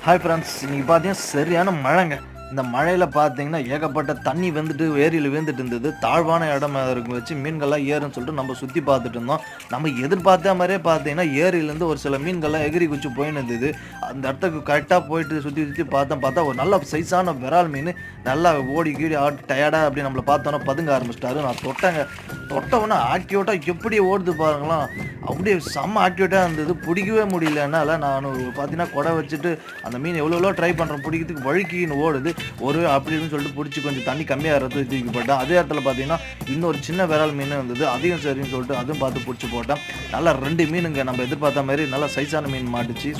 Hi friends, இன்னைக்கு பார்த்தீங்கன்னா சரியான மழைங்க. இந்த மழையில பார்த்தீங்கன்னா ஏகப்பட்ட தண்ணி வந்துட்டு ஏரியில விழுந்துட்டு இருந்தது. தாழ்வான இடமா வச்சு மீன்கள்லாம் ஏறும்ன்னு சொல்லிட்டு நம்ம சுத்தி பார்த்துட்டு இருந்தோம். நம்ம எதிர்பார்த்த மாரியே பார்த்தீங்கன்னா ஏரியிலேருந்து ஒரு சில மீன்கள்லாம் எகிறி குதிச்சு போயின்னு இருந்தது. அந்த இடத்துக்கு கரெக்ட்டா போயிட்டு சுத்தி சுத்தி பார்த்தா ஒரு நல்ல சைஸான விரால் மீன் நல்லா ஓடி கீடி ஆடி டயர்டா அப்படி நம்மள பார்த்தோன்னே பதுங்க ஆரம்பிச்சுட்டாரு. நான் தொட்டேங்க. தொட்ட உடனே ஆக்டிவேட்டா எப்படி ஓடுது பாருங்களேன். அப்படியே செம்ம ஆக்டிவேட்டா இருந்தது. பிடிக்கவே முடியல என்னால. நானு பார்த்தீங்கன்னா கொடை வச்சுட்டு அந்த மீன் எவ்வளோ ட்ரை பண்றேன் பிடிக்கிறதுக்கு வழுக்கின்னு ஓடுது. அப்படி இப்படின்னு சொல்லிட்டு பிடிச்சி கொஞ்சம் தண்ணி கம்மியாகிறது தூக்கி போட்டேன். அதே இடத்துல பார்த்தீங்கன்னா இன்னொரு சின்ன விரால் மீன் இருந்தது. அதையும் சரின்னு சொல்லிட்டு அதுவும் பார்த்து பிடிச்சி போட்டேன். நல்லா 2 மீனுங்க நம்ம எதிர்பார்த்த மாரி நல்லா சைஸான மீன் மாட்டுச்சு.